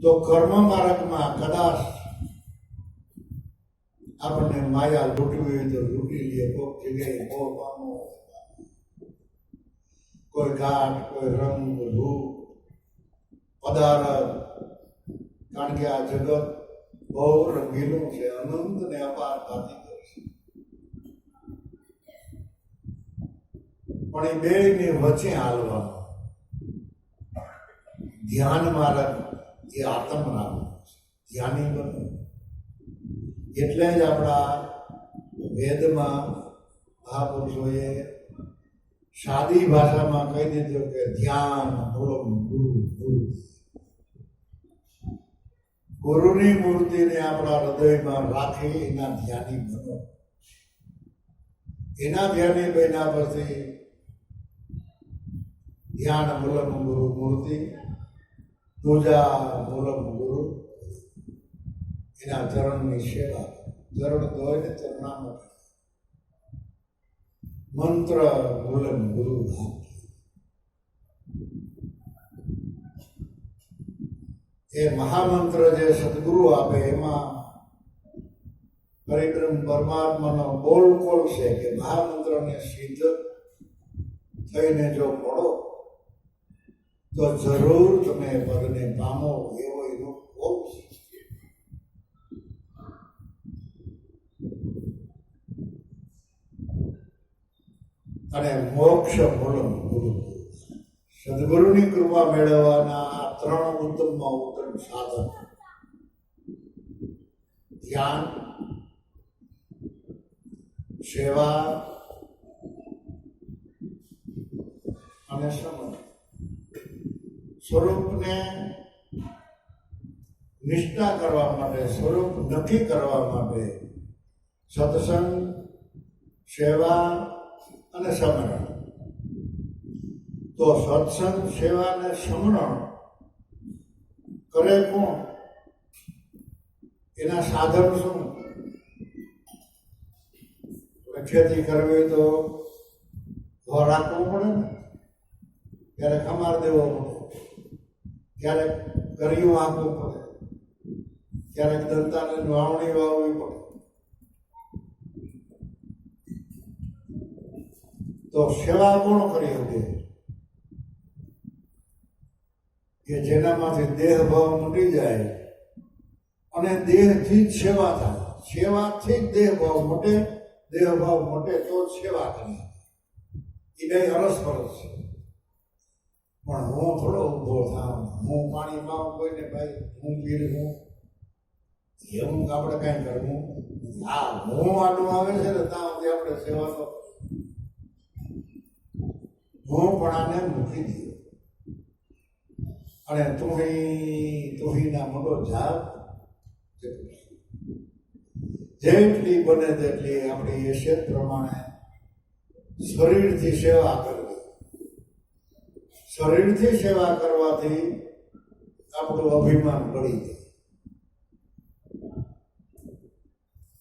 તો કર્મ માર્ગમાં કદાચ આપણને માયા લૂંટવી હોય તો લૂંટી લે, કોઈક જગ્યાએ મોહ પામો, કોઈ ઘાટ, કોઈ રંગ, રૂપ, પદાર્થ. કારણ કે આ જગત બહુ રંગીલું છે, અનંત ને અપાર ભાતી છે. પણ એ બેની વચ્ચે હાલવાનું ધ્યાન માર્ગ એ આત્મ માર્ગ છે, ધ્યાની બને. એટલે જ આપણા વેદમાં મહાપુરુષોએ સાદી ભાષામાં કહી દીધું કે ધ્યાન મૂળમ ગુરુ મૂર્તિ. ગુરુની મૂર્તિને આપણા હૃદયમાં રાખી એના ધ્યાની બનો. એના ધ્યાની બન્યા પછી ધ્યાન મૂલમ ગુરુ મૂર્તિ, પૂજા મૂલમ ગુરુ, એના ચરણની સેવા. ચરણ ધોય ને ચરણામાં મંત્ર મૂલમ ગુરુ ધામ. એ મહામંત્ર જે સદગુરુ આપે એમાં પરિબ્રહ્મ પરમાત્માનો બોલ કોલ છે કે મહામંત્રને સિદ્ધ થઈને જો પડો તો જરૂર તમે પદને પામો, એવો એનો કોલ છે. અને મોક્ષ મૂલમ ગુરુ. સદગુરુની કૃપા મેળવવાના આ ત્રણ ઉત્તમમાં ઉત્તમ સાધન: ધ્યાન, સેવા અને સમજ. સ્વરૂપને નિષ્ઠા કરવા માટે, સ્વરૂપ નક્કી કરવા માટે સત્સંગ, સેવા અને સમરણ. તો સત્સંગ, સેવા અને સમરણ કરે કોણ? એના સાધન શું? ખેતી કરવી તો ઘર રાખવું પડે ને, ક્યારેક ખમાર દેવો પડે, ક્યારેક કર્યું આંકવું પડે, ક્યારેક દંતાને વાવણી વાવવી પડે. તો સેવા કોણ કરી શકે? કે જેનામાંથી દેહ ભાવ મટી જાય અને દેહથી જ સેવા થાય. સેવાથી જ દેહ ભાવ મટે, દેહ ભાવ મટે તો સેવા કરી. એ બે અરસપરસ છે. પણ હું થોડો ઊભો થાઉં, હું પાણી પાઉં કોઈને, ભાઈ હું પીર હું, એવું આપણે કાંઈ કરવું. હા, હું આટલું આવે છે ને ત્યાં સુધી આપણે સેવા તો હું પણ આને મૂકી દઉં અને તુહીના મોટો જાપ. જેટલી બને તેટલી આપણી હેસિયત પ્રમાણે શરીરથી સેવા કરવી. શરીરથી સેવા કરવાથી આપણું અભિમાન ગળી જાય.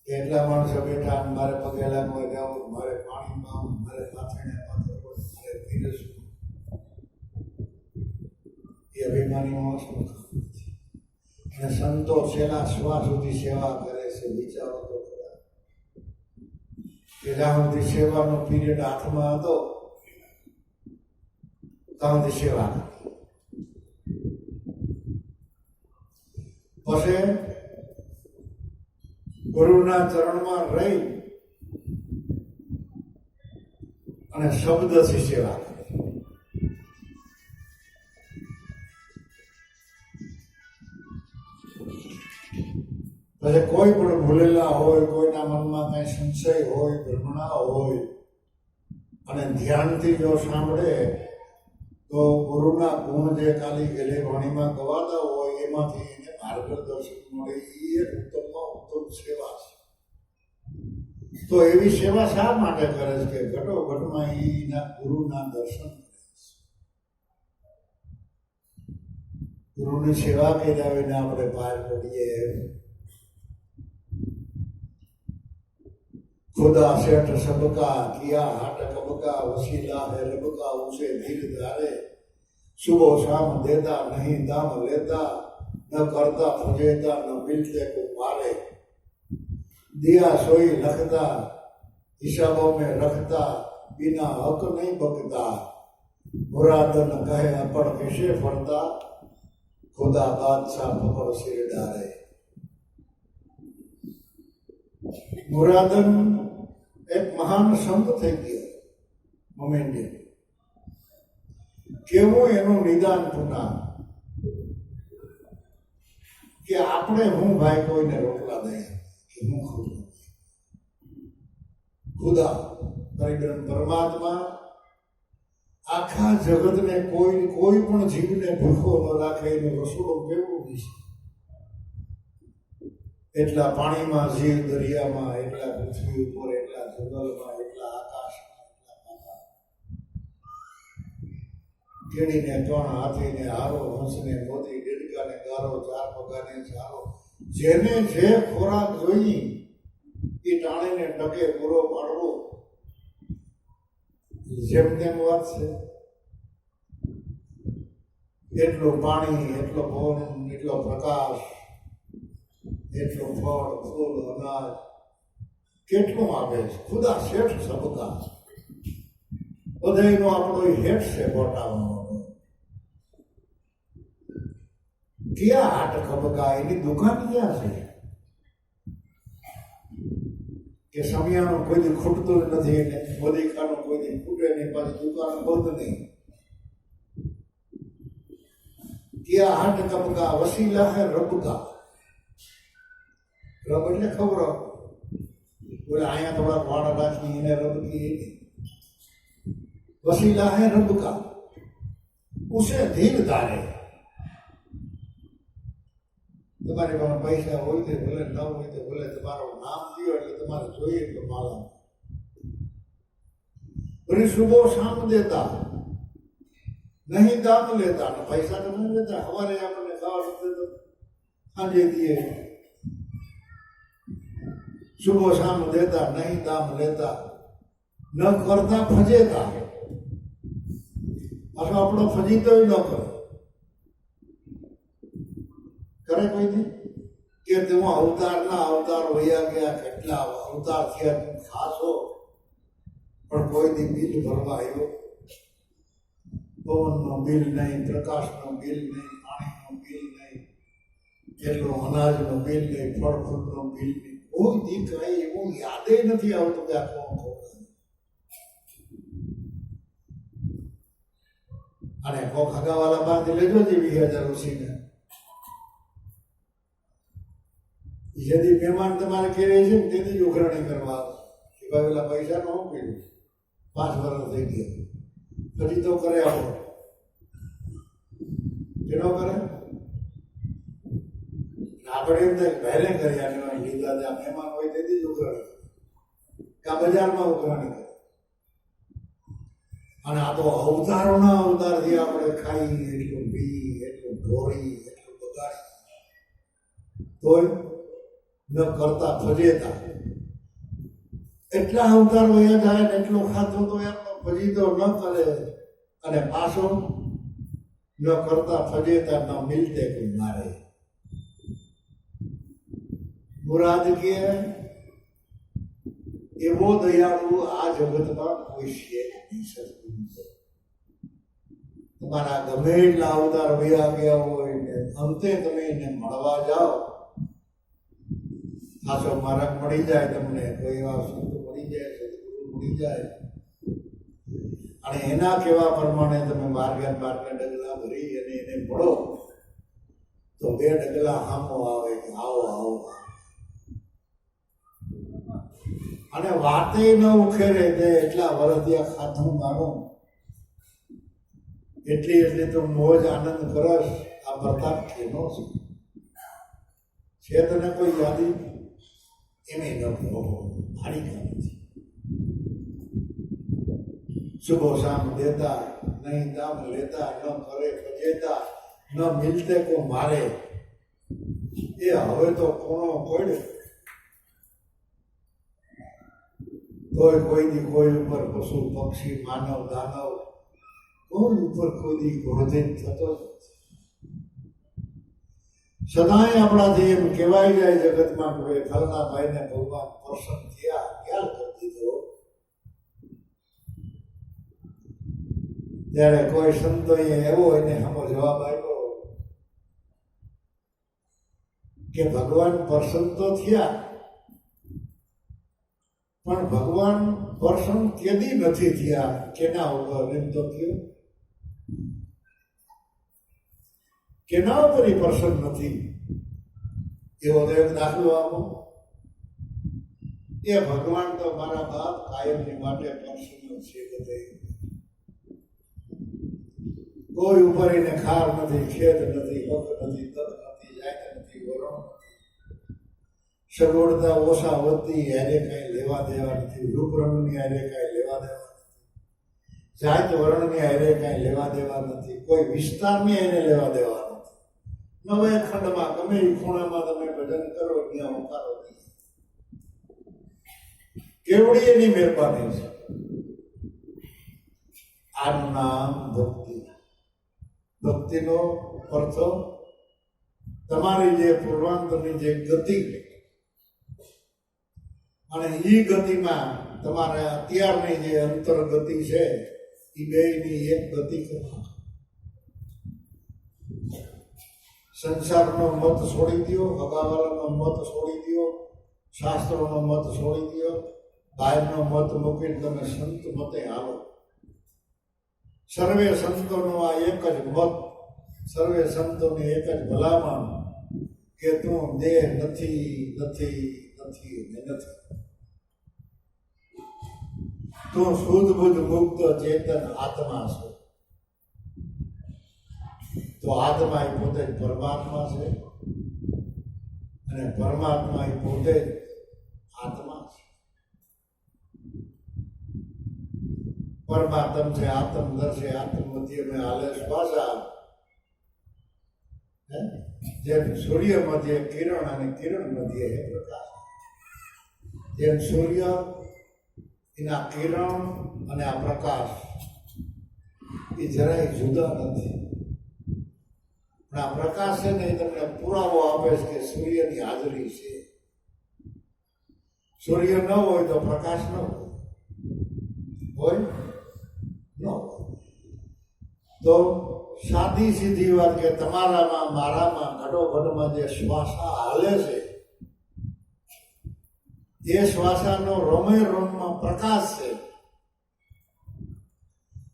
કેટલા માણસો બેઠા, મારે પગે લાગવા જાવ, મારે પાણી પાવું, મારે પાથરણે પાથરવું, મારે પીરસવું. એ અભિમાનીઓ શું કામ નથી? અને સંતો છેલ્લા શ્વાસ સુધી સેવા કરે છે. વિચારો તો ખરા કે જ્યાં સુધી સેવાનો પીરિયડ હાથમાં હતો ત્યાં સુધી સેવા કરી. પછી ગુરુના ચરણમાં રહી અને શબ્દથી સેવા કરી. પછી કોઈ પણ ભૂલેલા હોય, કોઈના મનમાં કઈ સંશય હોય, ભ્રમણા હોય અને ધ્યાનથી જો સાંભળે તો ગુરુના ગુણ જે ખાલી ગેલે વાણીમાં ગવાતા હોય એમાંથી એને માર્ગદર્શન મળે. એ એક ઉત્તમમાં ઉત્તમ સેવા છે. તો એવી સેવા શા માટે કરે છે કે ઘટોઘટમાં એના ગુરુના દર્શન કરે છે. ગુરુની સેવા કર્યા વિના આપણે બહાર પડીએ. खुदा सेठ सबका किया हाट कबका वसीला है रबका उसे धीर धारे सुबह शाम देता नहीं दाम लेता न करता फजेता न मिलते को मारे, दिया सोई लखता हिसाबों में रखता, बिना हक नहीं बकता, मुराद न कहे अपड़ कैसे फरता, खुदा बादशाह पकड़ सिर डारे। મુરાદન એક મહાન સંત થઈ ગયો મોમેન્ડે. કેવું એનું નિદાન પુના કે આપણે હું ભાઈ કોઈને રોકલા દઈએ કે હું ખુદા પરમાત્મા આખા જગતને કોઈ પણ જીવને ભૂખો ન રાખે એનું રસોડું કેવું છે. એટલા પાણીમાં જીવ, દરિયામાં એટલા, પૃથ્વી ઉપર એટલા, જંગલમાં એટલા, આકાશમાં એટલા, કેળીને ત્રણ હાથીને હારો, હંસને મોતી, ડેડકાને ગારો, ચાર પગાને ચારો, જેને જે ખોરાક જોઈ એ ટાણીને ટકે પૂરો પાડવો, જેમ તેમ વાત છે. એટલું પાણી, એટલો પવન, એટલો પ્રકાશ, એટલું ફળ, ફૂલ, અનાજ કેટલું આપે છે. ખુદા શેઠ સબકા, બધાનો આપણો હેઠ છે બોટાવાનો. ક્યાં હાટ ખબકા, એની દુકાન ક્યાં છે કે સમિયાનું કોઈ દી ખૂટતું નથી, એને મોદીખાનું કોઈ દી ખૂટે નહીં, પાછી દુકાન બંધ નહીં. ક્યાં હાટ ખબકા, વસીલા હે રબકા. રબ એટલે ખબર, બોલે અહીંયા થોડાક વાળ રાખી એને રબકી એની. વસીલા હે રબકા, ઉસે ધીર ધારે. તમારી પાસે પૈસા હોય તો ભલે, ન હોય તો ભલે, તમારું નામ દો એટલે તમારે જોઈએ તો માલા. પછી સુબો શામ દેતા, નહીં દામ લેતા. પૈસા તો નહીં લેતા, સવારે આપણને ખાવા તો સાંજે દઈએ. સુબહ શામ દેતા, નહીં દામ લેતા, ન કરતા ફજેતા. પાછો આપણો ફજીતો ન કરે કોઈથી કે તું અવતાર વયા ગયા, કેટલા અવતાર થયા, તું ખાસો પણ કોઈથી બિલ ભરવા આવ્યો. પવનનો બિલ નહીં, પ્રકાશનો બિલ નહીં, પાણીનો બિલ નહીં, એટલો અનાજનો બિલ નહીં, ફળ ફ્રૂટનો બિલ નહીં. કોઈ દી કઈ એવું યાદે નથી આવતું કે આ કોણ ખવડાવે. અને કોક હગાવાલા બાંધી લેજો જે 20,000 ઉછીને. જેથી મહેમાન તમારે ઘેરે છે ને તેથી જ ઉઘરાણી કરવા કે ભાઈ પેલા પૈસા નો પીડું 5 વર્ષ થઈ ગયા, પછી તો કરે આવો કેનો કરે. આપણે એમ થાય પહેલે કર્યા લીધા ત્યાં મહેમાન હોય તેથી જ ઉઘરાણી કરે, કા બજારમાં ઉઘરાણી કરે. અને આ તો અવતારોના અવતારથી આપણે ખાઈ, એટલું પી, એટલું ઢોરી, એટલું બગાડી, તોય ન કરતા ફજેતા. એટલા અવતાર વયા જાય ને એટલું ખાતું તો એમનો ફજીતો ન કરે. અને પાછો ન કરતા ફજેતા ન મિલતે કોઈ મારે. મુરાદ કે એવો દયાળુ આ જગતમાં કોઈ છે નહીં. તમારા ગમે એટલા અવતાર વયા ગયા હોય ને અંતે તમે એને મળવા જાઓ, પાછો માર્ગ મળી જાય તમને, કોઈ એવા સંત મળી જાય, સદગુરુ મળી જાય, અને એના કહેવા પ્રમાણે તમે માર્ગે ડગલા ભરી અને એને મળો તો 2 ડગલા હામો આવે કે આવો આવો. અને વાતે ન ઉખેરે તે એટલા વરદિયા ખાધું મારું, એટલી તો મોજ આનંદ કરસ. આ પ્રતાપ કેનો છે તને કોઈ યાદી એને ન કહો, મારી નથી. સુબહ શામ દેતા, નહીં દામ લેતા, ન કરે ફજેતા, ન મિલતે કો મારે. એ હવે તો કોણો પડે તોય કોઈ દી કોઈ ઉપર, પશુ પક્ષી માનવ દાનવ કોઈ ઉપર કોઈ દી ક્રોધિત થતો નથી. સદાય આપણાથી એમ કહેવાય જાય જગતમાં કે ફલના ભાઈને ભગવાન પ્રસન્ન થયા, ખ્યાલ કરી દીધો. ત્યારે કોઈ સંતોએ એવો એને સામો જવાબ આપ્યો કે ભગવાન પ્રસન્ન તો થયા, પણ ભગવાન પ્રસન્ન કેદી નથી થયા, કેના ઉપર એમ તો થયું, કેના ઉપર એ પ્રસન્ન નથી? એવો તો એક દાખલો આપો. એ ભગવાન તો મારા બાપ કાયમની માટે પ્રસન્ન છે. બધે કોઈ ઉપર એને ખાર નથી, ખેદ નથી, હક નથી, તક નથી, જાત નથી, વરણ નથી, સગવડતા ઓછા વધતી એને કઈ લેવા દેવા નથી, રૂપ રંગની હારે કઈ લેવા દેવા નથી, જાત વર્ણની હારે કઈ લેવા દેવા નથી, કોઈ વિસ્તારની એને લેવા દેવા નથી. નવે ખંડમાં ગમે એ ખૂણામાં તમે ભજન કરો ત્યાં ઉતારો નહીં. કેવડી એની મહેરબાની છે. આનું નામ ભક્તિ. ભક્તિનો અર્થ તમારી જે પૂર્વાંતરની જે ગતિ અને એ ગતિમાં તમારે અત્યારની જે અંતર ગતિ છે એ બેની એક ગતિ કરો. સંસારનો મત છોડી દો, અગાવાલાનો મત છોડી દો, શાસ્ત્રોનો મત છોડી દો, બહારનો મત મૂકીને તમે સંત મતે હાલો. સર્વે સંતોનો આ એક જ મત, સર્વે સંતોની એક જ ભલામણ કે તું દેહ નથી, નથી, નથી ને નથી. તું શુદ્ધ બુદ્ધ મુક્ત ચેતન આત્મા છે. તો આત્મા એ પોતે જ પરમાત્મા છે અને પરમાત્મા એ પોતે જ આત્મા છે. પરમાત્મ છે, આત્મદર છે, આત્મ મધ્ય મેં હાલે શ્વાસા. જેમ સૂર્ય મધ્ય કિરણ અને કિરણ મધ્ય હે પ્રકાશ. જેમ સૂર્ય એના કિરણ અને આ પ્રકાશ એ જરાય જુદા નથી. પણ આ પ્રકાશ છે ને એ તમને પુરાવો આપે છે કે સૂર્યની હાજરી છે. સૂર્ય ન હોય તો પ્રકાશ ન હોય ન હોય. તો સાદી સીધી વાત કે તમારામાં મારામાં ઘટોઘટમાં જે શ્વાસા હાલે છે એ શ્વાસાનો રોમે રોમમાં પ્રકાશ છે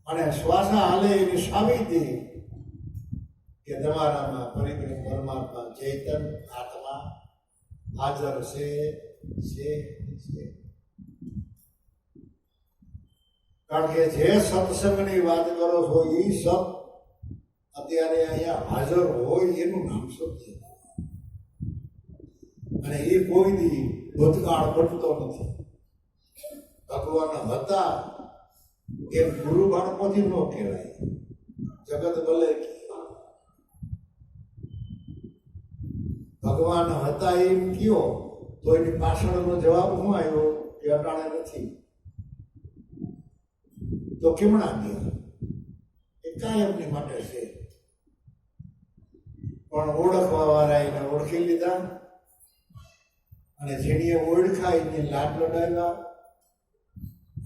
અને શ્વાસા હાલે એની સાબિતી કે તમારામાં પરિપૂર્ણ પરમાત્મા ચેતન આત્મા હાજર છે. કારણ કે જે સત્સંગની વાત કરો છો એ સત અત્યારે અહીંયા હાજર હોય એનું નામ સત્ય. અને એ કોઈ દી ભૂતકાળ બનતો નથી. ભગવાન હતા એમ ગુરુ બાળકોથી ન કહેવાય. જગત ભલે ભગવાન હતા એમ કયો તો એની પાછળનો જવાબ શું આવ્યો કે અટાણે નથી. તો કેમણા ગયા? એ કાયમની માટે છે. પણ ઓળખવા વાળા એને ઓળખી લીધા અને જેણીએ ઓળખાય એને લાડ લડાવ્યા,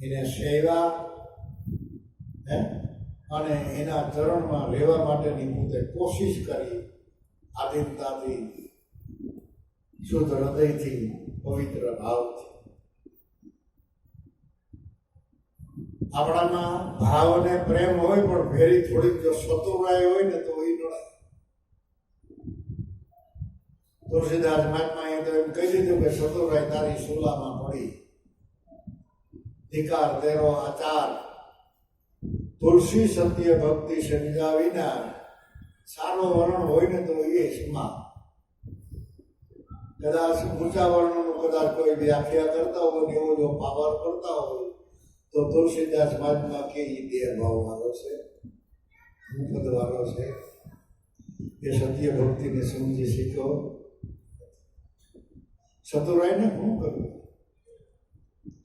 એને સેવા અને એના ચરણમાં રહેવા માટેની પોતે કોશિશ કરી. આધીનતાથી, શુદ્ધ હૃદયથી, પવિત્ર ભાવથી. આપણામાં ભાવ અને પ્રેમ હોય પણ ભેરી થોડીક જો સતુરાય હોય ને તો એ નડાય. તુલસીદાસ મહાત્માએ તો એમ કહી દીધું કે સતુરાય તારી સુલામાં પડી, ધિકાર તેરો આચાર, તુલસી સત્ય ભક્તિ સમજા વિના. સારો વર્ણ હોય ને તો એ સીમા. કદાચ ઊંચા વર્ણનું કદાચ કોઈ વ્યાખ્યા કરતા હોય ને એવો જો પાવર કરતા હોય તો તુલસીદાસ મહાત્મા કે એ બે ભાવ વાળો છે, પદ વાળો છે. એ સત્ય ભક્તિને સમજી શીખો. સતુરાયને શું કરવું?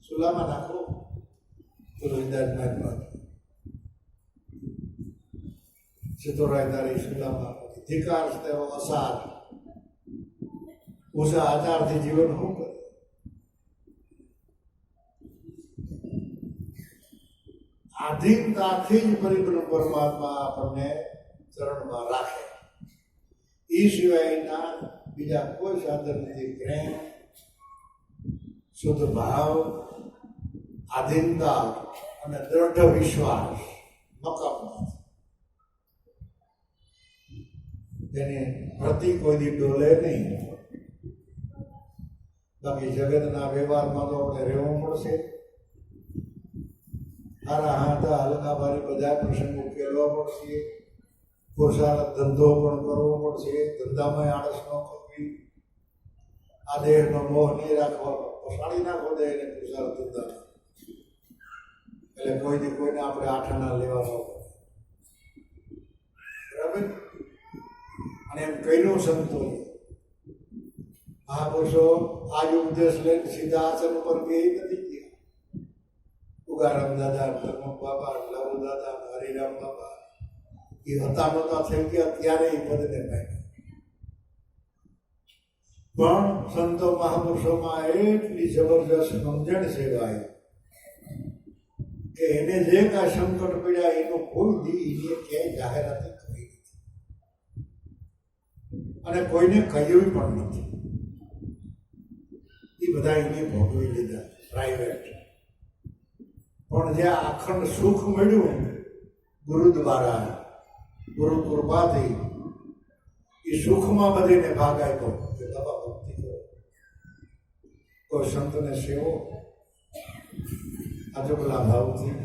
સુલામાં નાખો. તુલસીદાસ મહાત્મા સતુરાય તારી સુલામાં ધિકાર તેવો અસાર, ઉષા આચારથી જીવન શું કરે? આધીનતાથી જ પરિબ્રહ્મ પરમાત્મા આપણને ચરણમાં રાખે. એ સિવાયના બીજા કોઈ સાધન નથી. પ્રેમ, શુદ્ધ ભાવ, આધીનતા અને દ્રઢ વિશ્વાસ મકામ તેને પ્રતિ કોઈ દી ડોલે નહીં. બાકી જગતના વ્યવહારમાં તો આપણે રહેવું પડશે. સારા હાથા હલકા ભારી બધા પ્રસંગ ઉકેલવા પડશે. પુરુષાર્થ ધંધો પણ કરવો પડશે. ધંધામાં આળસ ન કરવી. આ દેહનો મોહ નહીં રાખવાનો. પસાડી નાખો દે એને પુરુષાર્થ ધંધા. એટલે કોઈથી કોઈને આપણે આઠાના લેવાનો બરાબર. અને એમ કઈનું સંતોષ મહાપુરુષો આજ ઉપદેશ લઈને સીધા આસન ઉપર બે નથી ગયા. ઉગારામ દાદા, ધર્મ બાબા, લવ દાદા, હરિરામ બાબા એ હતા નહોતા થઈ ગયા ત્યારે એ પદને પામ્યા. પણ સંતો મહાપુરુષોમાં એટલી જબરજસ્ત સમજણ સેવાય કે એને જે કાંઈ સંકટ પડ્યા એનું કોઈ દી એને ક્યાંય જાહેરાત કરી નથી અને કોઈને કહ્યું પણ નથી. એ બધા એને ભોગવી લીધા પ્રાઇવેટ. પણ જે અખંડ સુખ મળ્યું ગુરુ દ્વારા, ગુરુ કૃપાથી, એ સુખમાં બધીને ભાગ આપ્યો કે બાબા ભક્તિ કરો, કોઈ સંતને સેવો આજુબલા ભાવથી.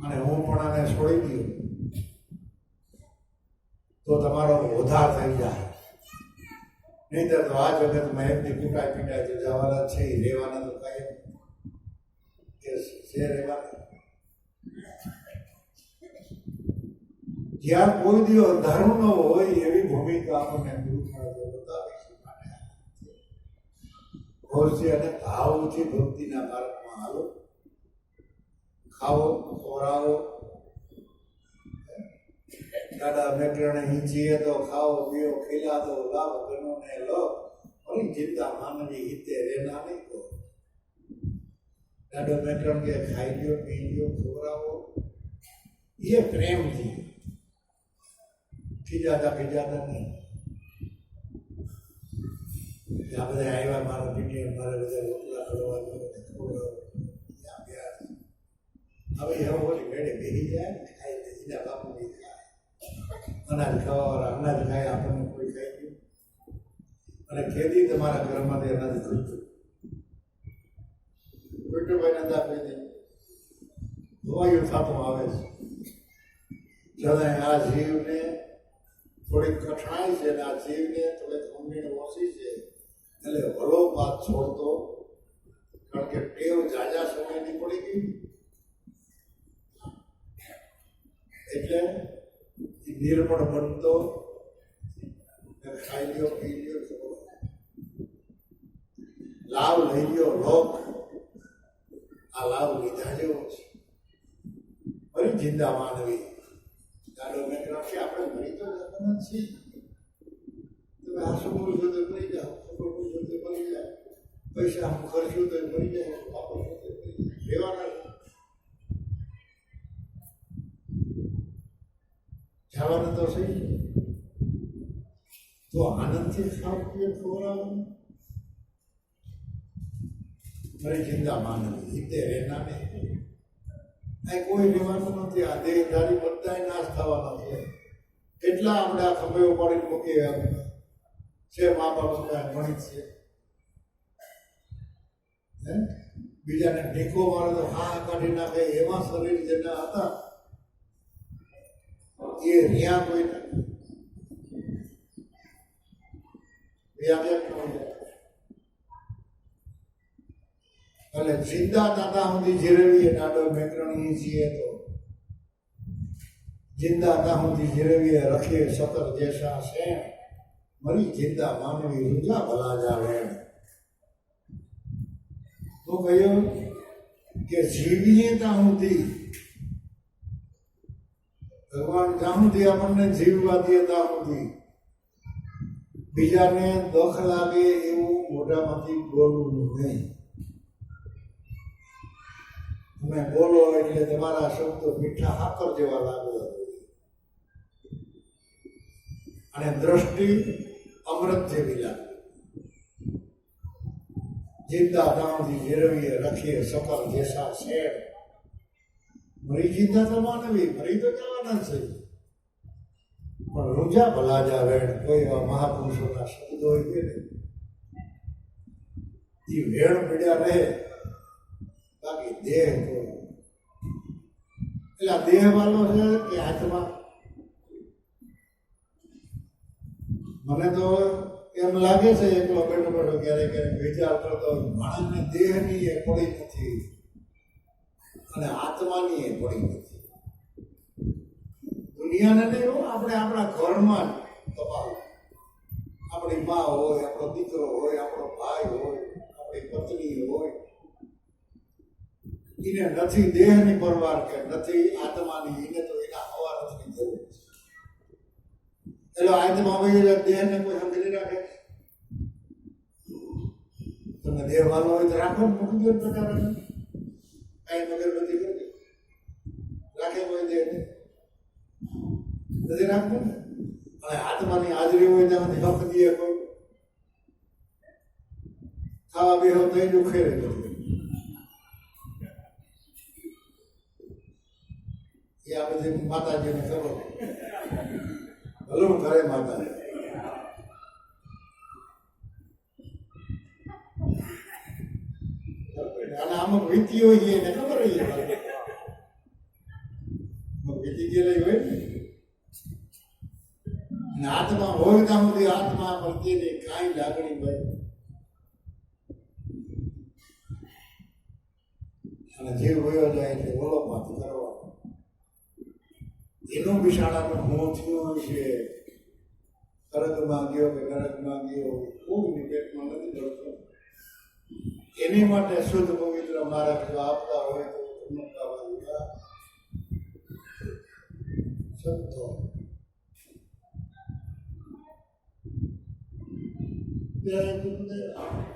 અને હું પણ આને છોડી દઉં તો તમારો ઉદ્ધાર થઈ જાય. નહીંતર તો આ જગતમાં એમની કૂટાઈ પીટાઈ તો જવાના છે. રહેવાના તો કાંઈ છે રહેવાના. જ્યાં કોઈ દિવસ ધર્મ ન હોય એવી ભૂમિકા આપણને ગુરુ મહારાજે બતાવી છે. અને ભાવથી ભક્તિના માર્ગમાં હાલો. ખાવો, ખોરાવો, દાદા મેકરણે હિંચીએ તો ખાઓ પીઓ, ખીલા દો લાભ ગણો ને લો, અરે ચિંતા માનવી હિતે રેના નહીં કહો. દાદા મેકરણ કે ખાઈ લ્યો, પી લ્યો, ખોરાવો, એ પ્રેમથી ખીજાતા નહીં. આ બધા આવ્યા મારા પીટીએ મારે બધા રોટલા કરવાનું હવે એવું હોય મેળે બેસી જાય ને ખાઈ લે. એના બાપુ ખાય અનાજ ખાવાવાળા અનાજ ખાય, આપણને કોઈ ખાઈ ગયું. અને ખેતી તમારા ઘરમાંથી અનાજ ખૂટતું ભાઈ નથી આપી દે. ધોવાયું થતું આવે છે. છતાં આ જીવને થોડીક કઠણાઈ છે ને આ જીવને થોડીક ઊંઘની ઓછી છે. એટલે ભલો પાત છોડતો, કારણ કે ટેવ જાજા સમયની પડી ગઈ. એટલે નિર્મળ બનતો, ખાઈ લ્યો, પી લ્યો, લાભ લઈ લ્યો. લોક આ લાભ લીધા જેવો છે. ફરી જિંદા માનવી દાડો મેં રાખી આપણે મરી તો જવાના છીએ. તમે આ શું બોલશો તો મરી જાઓ, ખબર બોલશો તો મરી જાય, પૈસા હું ખર્ચ્યું તો મરી જાય, વાપરશો તો મરી જાય. રહેવાના જવાનું તો સહી. તો આનંદથી ખાવ પીએ, ખવડાવવાનું. મારી ચિંતા માનવી હિતે રહેના નહીં. અહીં કોઈ રહેવાનું નથી. આ દેહધારી બધા નાશ થવાના છે. કેટલા આપણે આ ખંભે ઉપાડીને મૂકીએ છે. મા બાપ ગણિત છે. બીજાને ઢીકો મારે તો હા કાઢી નાખે એવા શરીર જેના હતા એ રિયા કોઈ એટલે જિંદા દાદા સુધી જીરવીએ. દાદો મેકરણી છીએ તો જિંદા તા સુધી જીરવીએ, રખીએ સતર જેસા શેણ, મરી જિંદા માનવી રૂજા ભલા જાવે. તો કહ્યું કે જીવીએ ત્યાં સુધી ભગવાન જ્યાં સુધી આપણને જીવવા દે ત્યાં સુધી બીજાને દુઃખ લાગે એવું મોઢામાંથી બોલવું નહીં. તમે બોલો એટલે તમારા શબ્દો મીઠા હાકર જેવા લાગવા જોઈએ અને દ્રષ્ટિ અમૃત જેવી લાગે. જીતા દાણથી નિરવીએ રખીએ સકલ જેસા શેર. મરી જીતા તો માનવી, મરી તો જવાના છે, પણ રૂજા ભલા જાવેણ. કોઈ એવા મહાપુરુષોના શબ્દો હોય છે ને એ વેણ પીડ્યા રહે, બાકી દેહ તો એટલે દેહ વાળો છે કે આત્મા. મને તો એમ લાગે છે એકલો બેઠો બેઠો ક્યારેક ક્યારેક વિચાર કરતો હોય, માણસને દેહની એ પડી નથી અને આત્માની એ પડી નથી. દુનિયાને નહીં હો, આપણે આપણા ઘરમાં જ કપાલ. આપણી મા હોય, આપણો દીકરો હોય, આપણો ભાઈ હોય, આપણી પત્ની હોય, એને નથી દેહની પરવાર કે નથી આત્માની. એને તો એના હવા નથી જરૂર છે. એટલે આત્મા હોય દેહને કોઈ સમજી રાખે. તમે દેહ વાલો હોય તો રાખો, મૂકી દો પ્રકાર કઈ મગર બધી કરી રાખે કોઈ દેહ નથી રાખવું ને. અને આત્માની હાજરી હોય ત્યાં હક દે કોઈ ખાવા બેહો તો એનું ખેરે નથી. એ આ બધી માતાજીને ખબર ભલું કરે માતા. અને અમુક વીતી હોય એને ખબર હોય, વીતી ગયેલી હોય ને આત્મા હોય ત્યાં સુધી આત્મા પ્રત્યેની કાંઈ લાગણી હોય અને જીવ વયો જાય એટલે બોલો વાત કરવાનો. એનું બિશાળાનું હું થયું છે. સ્વર્ગમાં ગયો કે નરકમાં ગયો કોઈની પેટમાં નથી પડતો. એની માટે શુદ્ધ પવિત્ર મારા જો આપતા હોય તો સંતો જય ગુરુદેવ.